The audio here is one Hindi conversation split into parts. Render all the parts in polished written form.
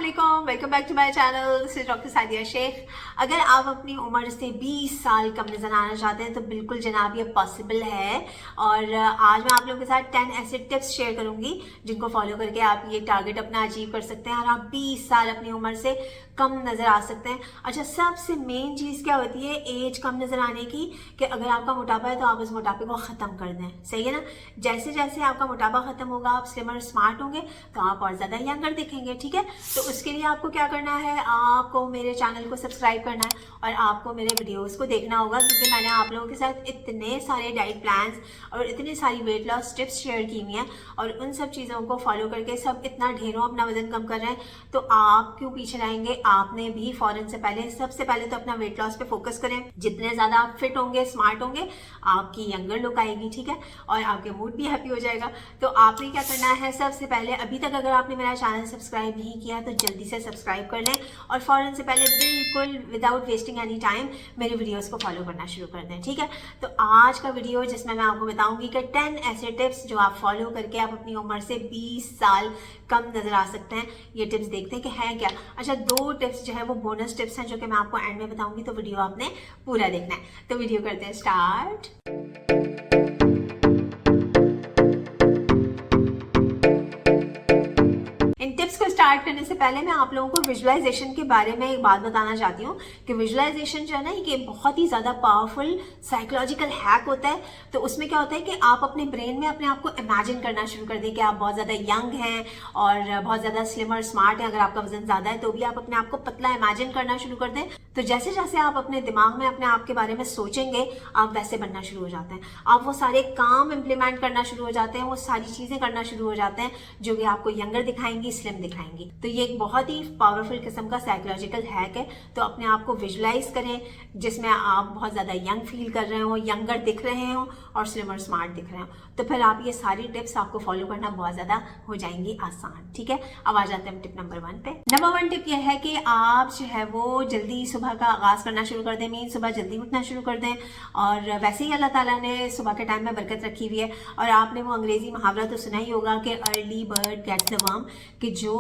अस्सलाम, welcome back to my channel. This is doctor Sadia Shaikh. अगर आप अपनी उम्र से 20 साल कम नजर आना चाहते हैं तो बिल्कुल जनाब ये पॉसिबल है। और आज मैं आप लोगों के साथ 10 ऐसे टिप्स शेयर करूंगी जिनको फॉलो करके आप ये टारगेट अपना अचीव कर सकते हैं और आप 20 साल अपनी उम्र से कम नजर आ सकते हैं। अच्छा, सबसे मेन चीज़ क्या होती है एज कम नजर आने की, कि अगर आपका मोटापा है तो आप उस मोटापे को ख़त्म कर दें। सही है ना। जैसे जैसे आपका मोटापा ख़त्म होगा आप स्लिमर स्मार्ट होंगे तो आप और ज़्यादा यंगर दिखेंगे। ठीक है, तो उसके लिए आपको क्या करना है, आपको मेरे चैनल को सब्सक्राइब करना है और आपको मेरे वीडियोस को देखना होगा, क्योंकि मैंने आप लोगों के साथ इतने सारे डाइट प्लान्स और इतनी सारी वेट लॉस टिप्स शेयर की हुई हैं और उन सब चीज़ों को फॉलो करके सब इतना ढेरों अपना वजन कम कर रहे हैं, तो आप क्यों पीछे रहेंगे। आपने भी फौरन से पहले सबसे पहले तो अपना वेट लॉस पे फोकस करें। जितने ज़्यादा आप फिट होंगे, स्मार्ट होंगे, आपकी यंगर लुक आएगी। ठीक है, और आपके मूड भी हैप्पी हो जाएगा। तो आपने क्या करना है, सबसे पहले अभी तक अगर आपने मेरा चैनल सब्सक्राइब नहीं किया तो जल्दी से सब्सक्राइब कर लें और फौरन से पहले बिल्कुल विदाउट वेस्टिंग एनी टाइम मेरे वीडियोस को फॉलो करना शुरू कर दें। ठीक है, तो आज का वीडियो जिसमें मैं आपको बताऊंगी कि 10 ऐसे टिप्स जो आप फॉलो करके आप अपनी उम्र से 20 साल कम नजर आ सकते हैं। ये टिप्स देखते हैं कि हैं क्या। अच्छा, 2 टिप्स जो है वो बोनस टिप्स हैं जो कि मैं आपको एंड में बताऊंगी, तो वीडियो आपने पूरा देखना है। तो वीडियो करते हैं स्टार्ट। स्टार्ट करने से पहले मैं आप लोगों को विजुअलाइजेशन के बारे में एक बात बताना चाहती हूँ कि विजुअलाइजेशन जो है ना ये बहुत ही ज़्यादा पावरफुल साइकोलॉजिकल हैक होता है। तो उसमें क्या होता है कि आप अपने ब्रेन में अपने आप को इमेजिन करना शुरू कर दें कि आप बहुत ज़्यादा यंग हैं और बहुत ज़्यादा स्लिम और स्मार्ट हैं। अगर आपका वजन ज़्यादा है तो भी आप अपने आप को पतला इमेजिन करना शुरू कर दें। तो जैसे जैसे आप अपने दिमाग में अपने आप के बारे में सोचेंगे आप वैसे बनना शुरू हो जाते हैं। आप वो सारे काम इम्प्लीमेंट करना शुरू हो जाते हैं, वो सारी चीज़ें करना शुरू हो जाते हैं जो कि आपको यंगर दिखाएंगी, स्लिम दिखाएंगी। तो ये एक बहुत ही पावरफुल किस्म का साइकोलॉजिकल हैक है। तो अपने आप को विजुलाइज करें जिसमें आप बहुत ज़्यादा यंग फील कर रहे हो, यंगर दिख रहे हो और स्लिम और स्मार्ट दिख रहे हो। तो फिर आप ये सारी टिप्स आपको फॉलो करना बहुत ज़्यादा हो जाएंगी आसान। ठीक है, अब आ जाते हैं टिप नंबर 1 पे। नंबर 1 टिप यह है कि आप जो है वो जल्दी सुबह का आगाज़ करना शुरू कर दें। मीन सुबह जल्दी उठना शुरू कर दें। और वैसे ही अल्लाह ताला ने सुबह के टाइम में बरकत रखी हुई है और आपने वो अंग्रेजी मुहावरा तो सुना ही होगा कि early bird gets the worm, कि जो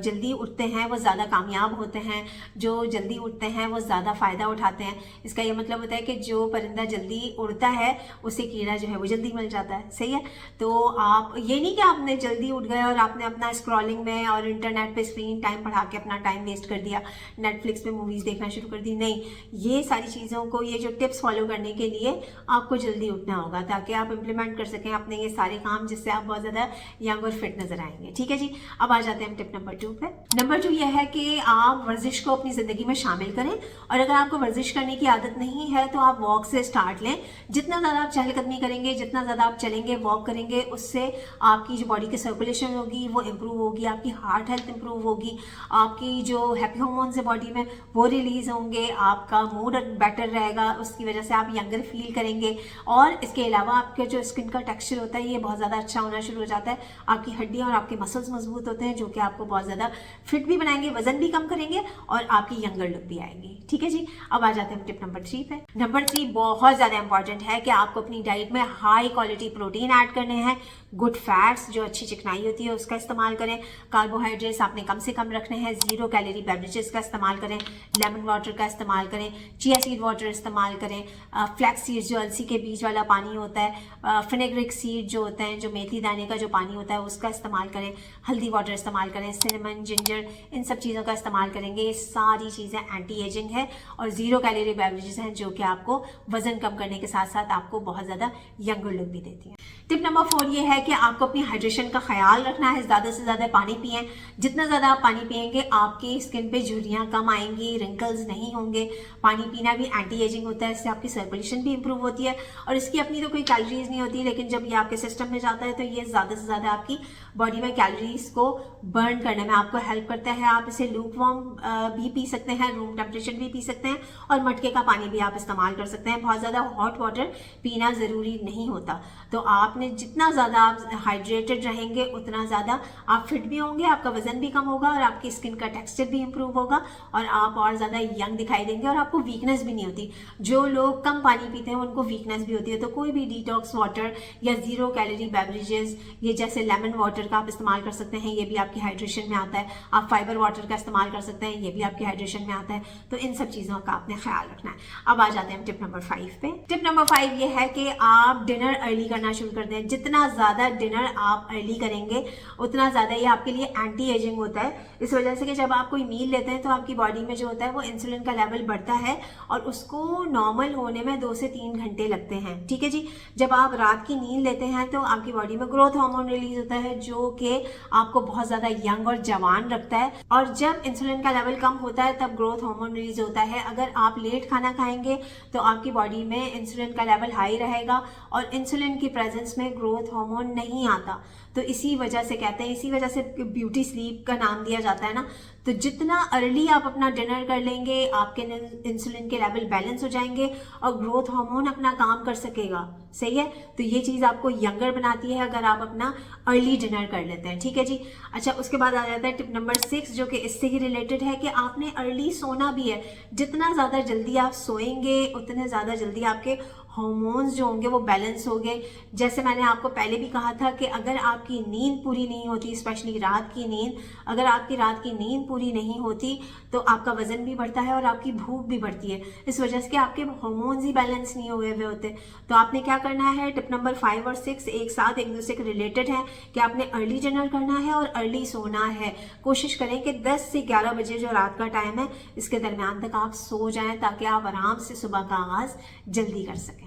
जल्दी उठते हैं वो ज़्यादा कामयाब होते हैं, जो जल्दी उठते हैं वो ज़्यादा फ़ायदा उठाते हैं। इसका ये मतलब होता है कि जो परिंदा जल्दी उड़ता है उसे कीड़ा जो है वो जल्दी मिल जाता है। सही है, तो आप ये नहीं कि आपने जल्दी उठ गए और आपने अपना स्क्रॉलिंग में और इंटरनेट पे स्क्रीन टाइम बढ़ा के अपना टाइम वेस्ट कर दिया, नेटफ्लिक्स पे मूवीज़ देखना शुरू कर दी। नहीं, ये सारी चीज़ों को, ये जो टिप्स फॉलो करने के लिए आपको जल्दी उठना होगा ताकि आप इम्प्लीमेंट कर सकें अपने ये सारे काम, जिससे आप बहुत ज़्यादा यंग और फिट नजर आएंगे। ठीक है जी, अब आ जाते हैं टिप नंबर 2 पे। नंबर 2 यह है कि आप वर्जिश को अपनी ज़िंदगी में शामिल करें। और अगर आपको वर्जिश करने की आदत नहीं है तो आप वॉक से स्टार्ट लें। जितना ज़्यादा आप चहलकदमी करेंगे, जितना ज़्यादा आप चलेंगे, वॉक करेंगे, उससे आपकी जो बॉडी की सर्कुलेशन होगी वो इम्प्रूव होगी, आपकी हार्ट हेल्थ इम्प्रूव होगी, आपकी जो हैप्पी हार्मोन्स है बॉडी में वो रिलीज होंगे, आपका मूड बेटर रहेगा, उसकी वजह से आप यंगर फील करेंगे। और इसके अलावा आपके जो स्किन का टेक्सचर होता है ये बहुत ज़्यादा अच्छा होना शुरू हो जाता है। आपकी हड्डियाँ और आपके मसल्स मजबूत होते हैं जो कि आपको बहुत ज़्यादा फिट भी बनाएंगे, वजन भी कम करेंगे और आपकी यंगर लुक भी आएगी। ठीक है जी, अब आ जाते हैं टिप नंबर 3 पे। नंबर 3 बहुत ज़्यादा इंपॉर्टेंट है कि आपको अपनी डाइट में हाई क्वालिटी प्रोटीन ऐड करने हैं। गुड फैट्स, जो अच्छी चिकनाई होती है उसका इस्तेमाल करें। कार्बोहाइड्रेट्स आपने कम से कम रखने हैं। 0 कैलोरी बेवरेजेस का इस्तेमाल करें। लेमन वाटर का इस्तेमाल करें। चिया सीड वाटर इस्तेमाल करें। फ्लैक्स सीड्स जो अलसी के बीज वाला पानी होता है, फिनेग्रिक सीड जो होते हैं, जो मेथी दाने का जो पानी होता है उसका इस्तेमाल करें। हल्दी वाटर इस्तेमाल करें। सिनेमन, जिंजर, इन सब चीज़ों का इस्तेमाल करेंगे। ये सारी चीज़ें एंटी एजिंग है और 0 कैलोरी बेवरेजेस हैं जो कि आपको वजन कम करने के साथ साथ आपको बहुत ज़्यादा यंगर लुक भी देती हैं। टिप नंबर 4 ये है कि आपको अपनी हाइड्रेशन का ख्याल रखना है। ज़्यादा से ज़्यादा पानी पिएं। जितना ज़्यादा आप पानी पिएंगे आपकी स्किन पे झुर्रियाँ कम आएंगी, रिंकल्स नहीं होंगे। पानी पीना भी एंटी एजिंग होता है, इससे आपकी सर्कुलेशन भी इंप्रूव होती है और इसकी अपनी तो कोई कैलोरीज नहीं होती, लेकिन जब ये आपके सिस्टम में जाता है तो ये ज़्यादा से ज़्यादा आपकी बॉडी में कैलोरीज को बर्न करने में आपको हेल्प करता है। आप इसे लूक वार्म भी पी सकते हैं, रूम टेम्परेचर भी पी सकते हैं और मटके का पानी भी आप इस्तेमाल कर सकते हैं। बहुत ज़्यादा हॉट वाटर पीना ज़रूरी नहीं होता। तो आपने जितना ज़्यादा आप हाइड्रेटेड रहेंगे उतना ज़्यादा आप फिट भी होंगे, आपका वजन भी कम होगा और आपकी स्किन का टेक्सचर भी इंप्रूव होगा और आप और ज़्यादा यंग दिखाई देंगे और आपको वीकनेस भी नहीं होती। जो लोग कम पानी पीते हैं उनको वीकनेस भी होती है। तो कोई भी डिटॉक्स वाटर या 0 कैलोरी बेवरेजेस, ये जैसे लेमन वाटर वाटर का आप इस्तेमाल कर सकते हैं, ये भी आपकी हाइड्रेशन में आता है। आप फाइबर वाटर का इस्तेमाल कर सकते हैं, ये भी आपकी हाइड्रेशन में आता है। तो इन सब चीज़ों का आपने ख्याल रखना है। अब आ जाते हैं टिप नंबर 5 पे। टिप नंबर 5 ये है कि आप डिनर अर्ली करना शुरू कर दें। जितना ज़्यादा डिनर आप अर्ली करेंगे उतना ज़्यादा ये आपके लिए एंटी एजिंग होता है। इस वजह से कि जब आप कोई मील लेते हैं तो आपकी बॉडी में जो होता है वो इंसुलिन का लेवल बढ़ता है और उसको नॉर्मल होने में 2 से 3 घंटे लगते हैं। ठीक है जी। जब आप रात की नींद लेते हैं तो आपकी बॉडी में ग्रोथ हार्मोन रिलीज होता है जो कि आपको बहुत ज़्यादा यंग और जवान रखता है। और जब इंसुलिन का लेवल कम होता है तब ग्रोथ हार्मोन रिलीज होता है। अगर आप लेट खाना खाएंगे तो आपकी बॉडी में इंसुलिन का लेवल हाई रहेगा और इंसुलिन की प्रेजेंस में ग्रोथ हार्मोन नहीं आता। तो इसी वजह से कहते हैं, इसी वजह से ब्यूटी स्लीप का नाम दिया जाता है ना। तो जितना अर्ली आप अपना डिनर कर लेंगे आपके इंसुलिन के लेवल बैलेंस हो जाएंगे और ग्रोथ हार्मोन अपना काम कर सकेगा। सही है। तो ये चीज़ आपको यंगर बनाती है अगर आप अपना अर्ली डिनर कर लेते हैं। ठीक है जी। अच्छा, उसके बाद आ जाता है टिप नंबर 6 जो कि इससे ही रिलेटेड है कि आपने अर्ली सोना भी है। जितना ज़्यादा जल्दी आप सोएंगे उतने ज़्यादा जल्दी आपके हार्मोन्स जो होंगे वो बैलेंस होंगे। जैसे मैंने आपको पहले भी कहा था कि अगर आपकी नींद पूरी नहीं होती, स्पेशली रात की नींद, अगर आपकी रात की नींद पूरी नहीं होती तो आपका वजन भी बढ़ता है और आपकी भूख भी बढ़ती है। इस वजह से कि आपके हार्मोन्स ही बैलेंस नहीं हुए हुए होते। तो आपने क्या करना है, टिप नंबर 5 और 6 एक साथ एक दूसरे के रिलेटेड है कि आपने अर्ली डिनर करना है और अर्ली सोना है। कोशिश करें कि 10 से 11 बजे जो रात का टाइम है इसके दरमियान तक आप सो जाएं ताकि आप आराम से सुबह का आगाज जल्दी कर सकें।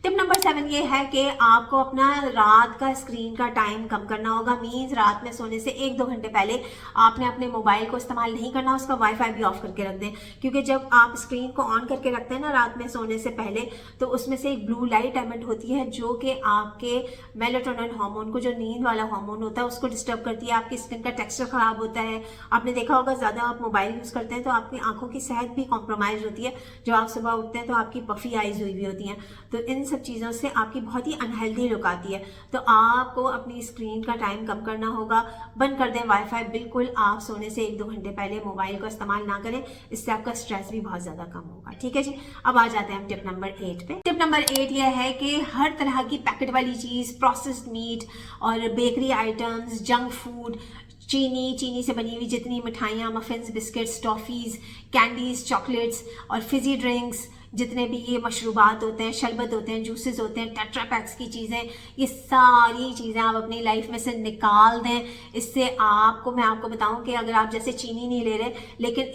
टिप नंबर 7 ये है कि आपको अपना रात का स्क्रीन का टाइम कम करना होगा। मीन्स रात में सोने से 1-2 घंटे पहले आपने अपने मोबाइल को इस्तेमाल नहीं करना, उसका वाईफाई भी ऑफ करके रख दें। क्योंकि जब आप स्क्रीन को ऑन करके रखते हैं ना रात में सोने से पहले तो उसमें से एक ब्लू लाइट एमिट होती है जो कि आपके मेलाटोनिन हार्मोन को, जो नींद वाला हार्मोन होता है, उसको डिस्टर्ब करती है। आपकी स्किन का टेक्सचर खराब होता है। आपने देखा होगा ज़्यादा आप मोबाइल यूज़ करते हैं तो आपकी आंखों की सेहत भी कॉम्प्रोमाइज होती है। जब आप सुबह उठते हैं तो आपकी पफी आइज हुई भी होती हैं। तो इन सब चीज़ों से आपकी बहुत ही अनहेल्दी लुक आती है। तो आपको अपनी स्क्रीन का टाइम कम करना होगा। बंद कर दें वाईफाई बिल्कुल। आप सोने से 1-2 घंटे पहले मोबाइल का इस्तेमाल ना करें, इससे आपका स्ट्रेस भी बहुत ज़्यादा कम होगा। ठीक है जी। अब आ जाते हैं हम टिप नंबर 8 पे। टिप नंबर 8 यह है कि हर तरह की पैकेट वाली चीज़, प्रोसेस्ड मीट और बेकरी आइटम्स, जंक फूड, चीनी से बनी हुई जितनी मिठाइयाँ, muffins, biscuits, toffees, candies, chocolates और फिजी ड्रिंक्स, जितने भी ये मशरूबात होते हैं, शरबत होते हैं, जूसेस होते हैं, टेट्रा पैक्स की चीज़ें, ये सारी चीज़ें आप अपनी लाइफ में से निकाल दें। इससे मैं आपको बताऊं कि अगर आप जैसे चीनी नहीं ले रहे लेकिन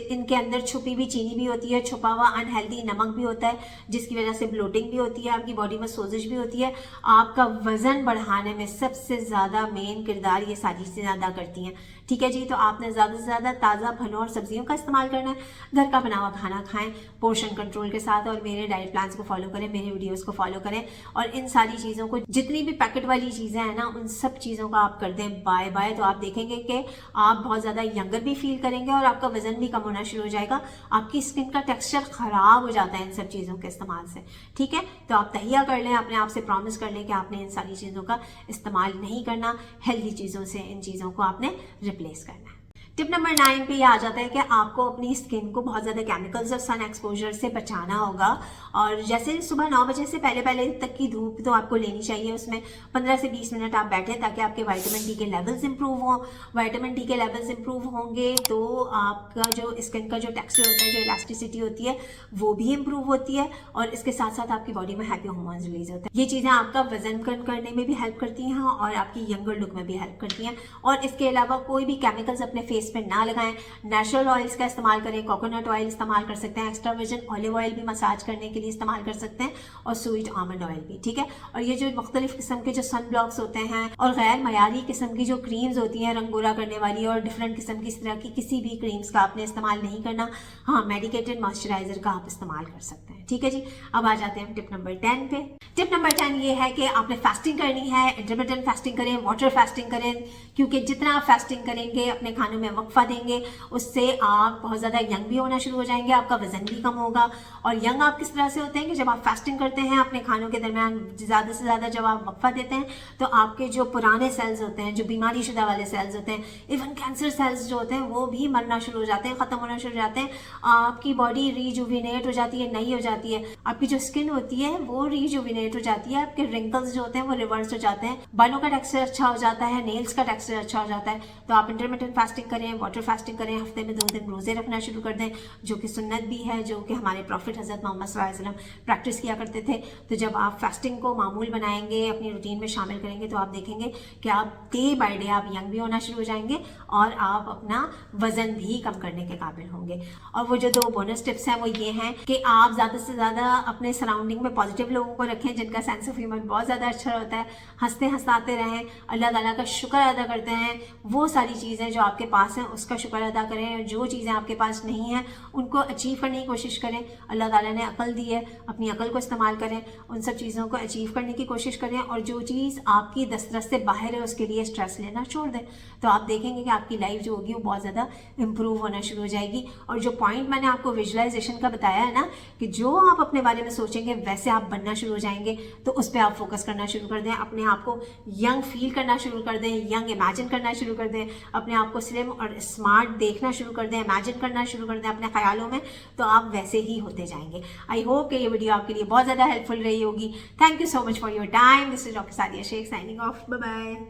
इनके अंदर छुपी हुई चीनी भी होती है, छुपा हुआ अनहेल्दी नमक भी होता है जिसकी वजह से ब्लोटिंग भी होती है, आपकी बॉडी में सोजिश भी होती है। आपका वजन बढ़ाने में सबसे ज़्यादा मेन किरदार ये सारी चीज़ें अदा करती हैं। ठीक है जी। तो आपने ज़्यादा से ज़्यादा ताज़ा फलों और सब्जियों का इस्तेमाल करना है। घर का बना हुआ खाना खाएं पोर्शन कंट्रोल के साथ और मेरे डाइट प्लान्स को फॉलो करें, मेरे वीडियोस को फॉलो करें और इन सारी चीज़ों को, जितनी भी पैकेट वाली चीज़ें हैं ना, उन सब चीज़ों का आप कर दें बाय बाय। तो आप देखेंगे कि आप बहुत ज़्यादा यंगर भी फील करेंगे और आपका वजन भी कम होना शुरू हो जाएगा। आपकी स्किन का टेक्सचर ख़राब हो जाता है इन सब चीज़ों के इस्तेमाल से। ठीक है। तो आप तहिया कर लें, अपने आप से प्रॉमिस कर लें कि आपने इन सारी चीज़ों का इस्तेमाल नहीं करना। हेल्दी चीज़ों से इन चीज़ों को आपने रिप्लेस करना है। टिप नंबर 9 पे ये आ जाता है कि आपको अपनी स्किन को बहुत ज़्यादा केमिकल्स और सन एक्सपोजर से बचाना होगा। और जैसे सुबह 9 बजे से पहले तक की धूप तो आपको लेनी चाहिए। उसमें 15 से 20 मिनट आप बैठें ताकि आपके विटामिन डी के लेवल्स इंप्रूव हों। विटामिन डी के लेवल्स इंप्रूव होंगे तो आपका जो स्किन का जो टेक्सचर होता है, जो इलास्टिसिटी होती है, वो भी इंप्रूव होती है और इसके साथ साथ आपकी बॉडी में हैप्पी हार्मोन्स रिलीज होते हैं। ये चीज़ें आपका वजन कम करने में भी हेल्प करती हैं और आपकी यंगर लुक में भी हेल्प करती हैं। और इसके अलावा कोई भी केमिकल्स अपने फेस पे ना लगाएं। नेचुरल ऑयल्स का इस्तेमाल करें। कोकोनट ऑयल इस्तेमाल कर सकते हैं, एक्स्ट्रा वर्जिन ऑलिव ऑयल भी मसाज करने के लिए इस्तेमाल कर सकते हैं और स्वीट आमंड ऑयल भी। ठीक है। और ये जो मुख्तलिफ किस्म के जो सन ब्लॉक्स होते हैं और गैर मयारी किस्म की जो क्रीम्स होती हैं रंग गोरा करने वाली और डिफरेंट किस्म की इस तरह की किसी भी क्रीम्स का आपने इस्तेमाल नहीं करना। हाँ, मेडिकेटेड मॉइस्चराइजर का आप इस्तेमाल कर सकते हैं। ठीक है जी। अब आ जाते हैं टिप नंबर 10 पे। टिप नंबर 10 ये है कि आपने फास्टिंग करनी है। इंटरमिटेंट फास्टिंग करें, वाटर फास्टिंग करें, क्योंकि जितना आप फास्टिंग करेंगे, अपने खानों में वक्फा देंगे, उससे आप बहुत ज़्यादा यंग भी होना शुरू हो जाएंगे, आपका वजन भी कम होगा। और यंग आप किस तरह से होते हैं कि जब आप फास्टिंग करते हैं, अपने खानों के दरमियान ज़्यादा से ज़्यादा जब आप वक्फा देते हैं तो आपके जो पुराने सेल्स होते हैं, जो बीमारी शुदा वाले सेल्स होते हैं, इवन कैंसर सेल्स जो होते हैं वो भी मरना शुरू हो जाते हैं, ख़त्म होना शुरू हो जाते हैं। आपकी बॉडी रीजुविनेट हो जाती है, नई हो जाती जाती है, आपकी जो स्किन होती है वो रिजुविनेट हो जाती है, आपके रिंकल्स जो होते हैं वो रिवर्स हो जाते हैं, बालों का टेक्सचर अच्छा हो जाता है, नेल्स का टेक्सचर अच्छा हो जाता है। तो आप इंटरमिटेंट फास्टिंग करें, वाटर फास्टिंग करें, हफ्ते में 2 दिन रोजे रखना शुरू कर दें, जो कि सुन्नत भी है, जो कि हमारे प्रॉफिट हज़रत मोहम्मद सल्लल्लाहु अलैहि वसल्लम प्रैक्टिस किया करते थे। तो जब आप फास्टिंग को मामूल बनाएंगे, अपनी रूटीन में शामिल करेंगे, तो आप देखेंगे कि आप डे बाय डे आप यंग भी होना शुरू हो जाएंगे और आप अपना वजन भी कम करने के काबिल होंगे। और वो जो 2 बोनस टिप्स हैं वो ये हैं कि आप ज़्यादा से ज़्यादा अपने सराउंडिंग में पॉजिटिव लोगों को रखें जिनका सेंस ऑफ ह्यूमर बहुत ज़्यादा अच्छा होता है, हंसते हंसाते रहें, अल्लाह ताला का शुक्र अदा करते हैं, वो सारी चीज़ें जो आपके पास हैं उसका शुक्र अदा करें, जो चीज़ें आपके पास नहीं हैं उनको अचीव करने की कोशिश करें। अल्लाह ताला ने अकल दी है, अपनी अकल को इस्तेमाल करें, उन सब चीज़ों को अचीव करने की कोशिश करें, और जो चीज़ आपकी दस्तरस से बाहर है उसके लिए स्ट्रेस लेना छोड़ दें। तो आप देखेंगे कि आपकी लाइफ जो होगी वो बहुत ज़्यादा इंप्रूव होना शुरू हो जाएगी। और जो पॉइंट मैंने आपको विजुअलाइजेशन का बताया है ना, कि जो आप अपने बारे में सोचेंगे वैसे आप बनना शुरू हो जाएंगे, तो उस पर आप फोकस करना शुरू कर दें, अपने आप को यंग फील करना शुरू कर दें, यंग इमेजिन करना शुरू कर दें, अपने आप को स्लिम और स्मार्ट देखना शुरू कर दें, इमेजिन करना शुरू कर दें अपने ख्यालों में, तो आप वैसे ही होते जाएंगे। आई होप कि ये वीडियो आपके लिए बहुत ज़्यादा हेल्पफुल रही होगी। Thank you so much for your time. This is doctor Sadia Shaikh signing off. Bye bye.